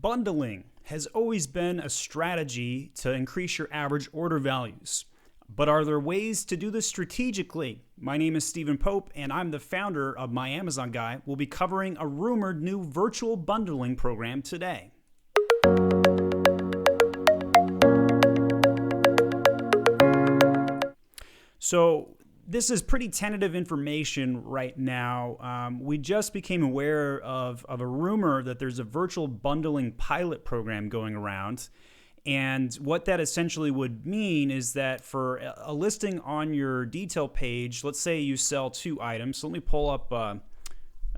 Bundling has always been a strategy to increase your average order values. But are there ways to do this strategically? My name is Stephen Pope, and I'm the founder of My Amazon Guy. We'll be covering a rumored new virtual bundling program today. So this is pretty tentative information right now. We just became aware of a rumor that there's a virtual bundling pilot program going around. And what that essentially would mean is that for a listing on your detail page, let's say you sell 2 items. So let me pull up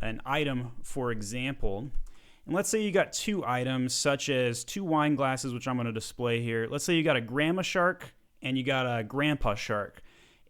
an item, for example. And let's say you got 2 items, such as 2 wine glasses, which I'm going to display here. Let's say you got a grandma shark and you got a grandpa shark.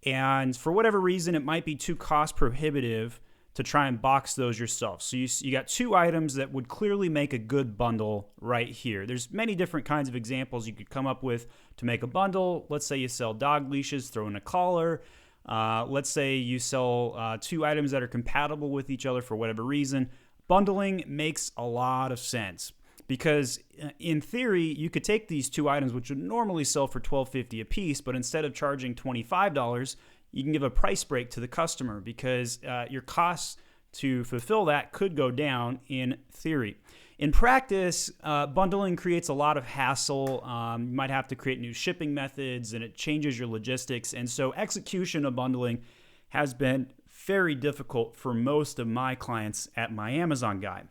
And for whatever reason, it might be too cost prohibitive to try and box those yourself. So you got 2 items that would clearly make a good bundle right here. There's many different kinds of examples you could come up with to make a bundle. Let's say you sell dog leashes, throw in a collar. Let's say you sell 2 items that are compatible with each other for whatever reason. Bundling makes a lot of sense because in theory, you could take these 2 items, which would normally sell for $12.50 a piece, but instead of charging $25, you can give a price break to the customer because your costs to fulfill that could go down in theory. In practice, bundling creates a lot of hassle. You might have to create new shipping methods and it changes your logistics. And so execution of bundling has been very difficult for most of my clients at My Amazon Guy.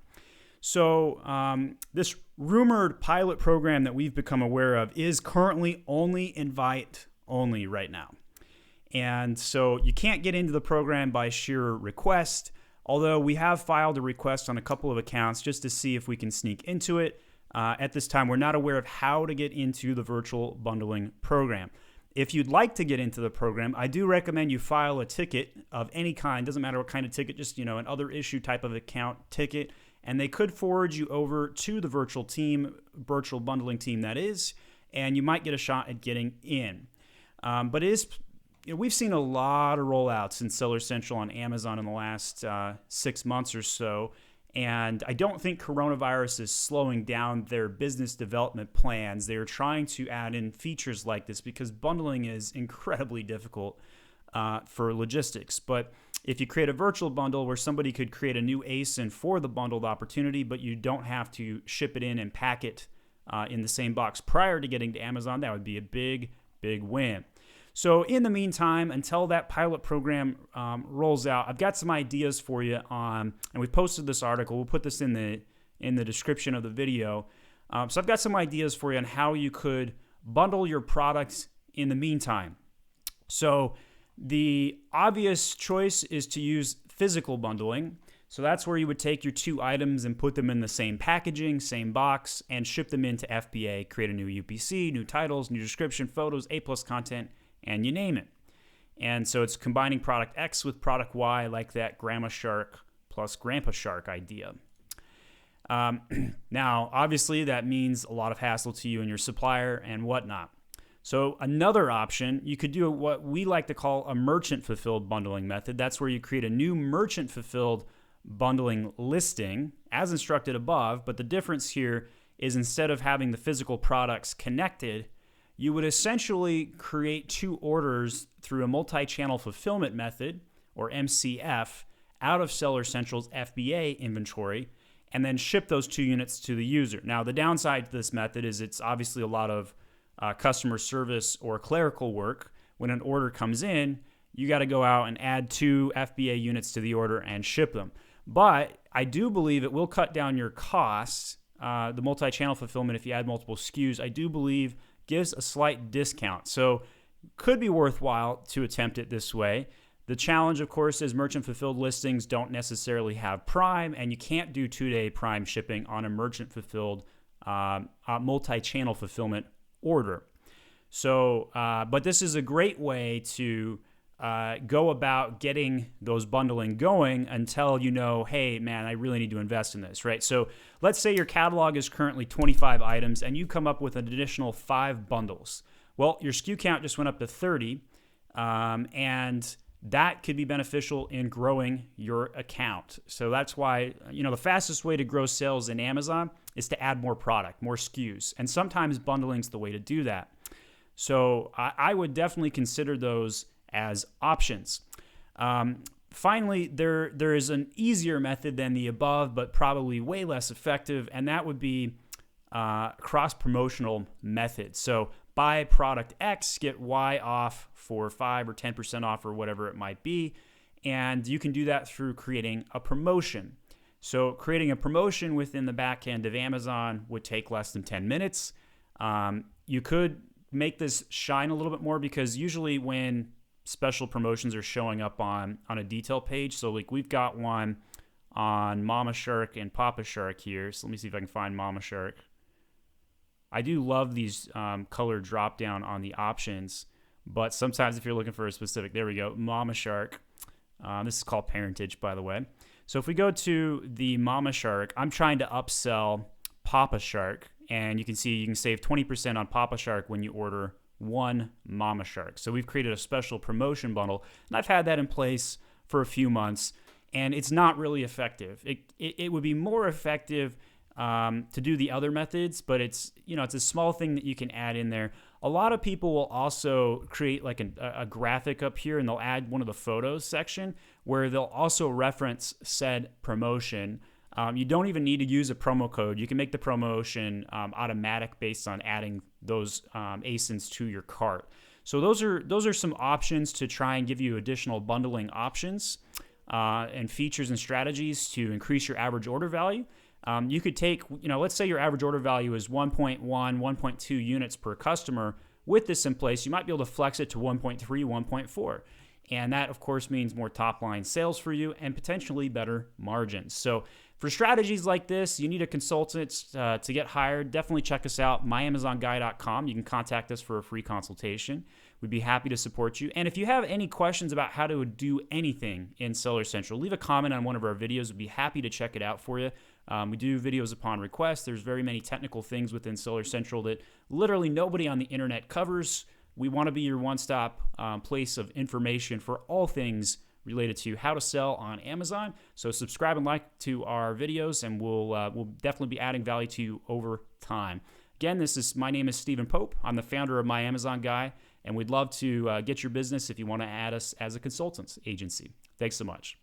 So this rumored pilot program that we've become aware of is currently only invite only right now. And so you can't get into the program by sheer request, although we have filed a request on a couple of accounts just to see if we can sneak into it. At this time, we're not aware of how to get into the virtual bundling program. If you'd like to get into the program, I do recommend you file a ticket of any kind. Doesn't matter what kind of ticket, just an other issue type of account ticket. And they could forward you over to the virtual bundling team that is, and you might get a shot at getting in. But it is, we've seen a lot of rollouts in Seller Central on Amazon in the last 6 months or so, and I don't think coronavirus is slowing down their business development plans. They're trying to add in features like this because bundling is incredibly difficult for logistics. But if you create a virtual bundle where somebody could create a new ASIN for the bundled opportunity, but you don't have to ship it in and pack it in the same box prior to getting to Amazon, that would be a big, big win. So in the meantime, until that pilot program rolls out, I've got some ideas for you and we posted this article. We'll put this in the description of the video. So I've got some ideas for you on how you could bundle your products in the meantime. So the obvious choice is to use physical bundling. So that's where you would take your 2 items and put them in the same packaging, same box, and ship them into FBA, create a new UPC, new titles, new description, photos, A+ content, and you name it. And so it's combining product X with product Y, like that grandma shark plus grandpa shark idea. Now, obviously, that means a lot of hassle to you and your supplier and whatnot. So another option, you could do what we like to call a merchant-fulfilled bundling method. That's where you create a new merchant-fulfilled bundling listing, as instructed above, but the difference here is instead of having the physical products connected, you would essentially create 2 orders through a multi-channel fulfillment method, or MCF, out of Seller Central's FBA inventory, and then ship those 2 units to the user. Now, the downside to this method is it's obviously a lot of customer service or clerical work. When an order comes in, you got to go out and add 2 FBA units to the order and ship them. But I do believe it will cut down your costs. The multi-channel fulfillment, if you add multiple SKUs, I do believe gives a slight discount. So could be worthwhile to attempt it this way. The challenge, of course, is merchant fulfilled listings don't necessarily have Prime, and you can't do 2-day Prime shipping on a merchant fulfilled multi-channel fulfillment order. So, but this is a great way to go about getting those bundling going until you know, hey, man, I really need to invest in this, right? So let's say your catalog is currently 25 items and you come up with an additional 5 bundles. Well, your SKU count just went up to 30, and that could be beneficial in growing your account. So that's why, the fastest way to grow sales in Amazon is to add more product, more SKUs. And sometimes bundling is the way to do that. So I would definitely consider those as options. Finally, there is an easier method than the above, but probably way less effective, and that would be cross-promotional method. So buy product X, get Y off for 5 or 10% off or whatever it might be, and you can do that through creating a promotion. So creating a promotion within the back end of Amazon would take less than 10 minutes. You could make this shine a little bit more, because usually when special promotions are showing up on a detail page, so like we've got one on Mama Shark and Papa Shark here. So let me see if I can find Mama Shark. I do love these color drop down on the options, but sometimes if you're looking for a specific, there we go, Mama Shark. This is called Parentage, by the way. So if we go to the Mama Shark, I'm trying to upsell Papa Shark, and you can see you can save 20% on Papa Shark when you order one Mama Shark. So we've created a special promotion bundle, and I've had that in place for a few months, and it's not really effective. It would be more effective to do the other methods, but it's a small thing that you can add in there. A lot of people will also create like a graphic up here, and they'll add one of the photos section where they'll also reference said promotion. You don't even need to use a promo code. You can make the promotion automatic based on adding those ASINs to your cart. So those are some options to try and give you additional bundling options and features and strategies to increase your average order value. You could take, let's say your average order value is 1.1, 1.2 units per customer. With this in place, you might be able to flex it to 1.3, 1.4. And that, of course, means more top-line sales for you and potentially better margins. So for strategies like this, you need a consultant to get hired. Definitely check us out, myamazonguy.com. You can contact us for a free consultation. We'd be happy to support you. And if you have any questions about how to do anything in Seller Central, leave a comment on one of our videos. We'd be happy to check it out for you. We do videos upon request. There's very many technical things within Seller Central that literally nobody on the internet covers. We want to be your one-stop place of information for all things related to how to sell on Amazon. So subscribe and like to our videos, and we'll definitely be adding value to you over time. Again, my name is Stephen Pope. I'm the founder of My Amazon Guy, and we'd love to get your business if you want to add us as a consultants agency. Thanks so much.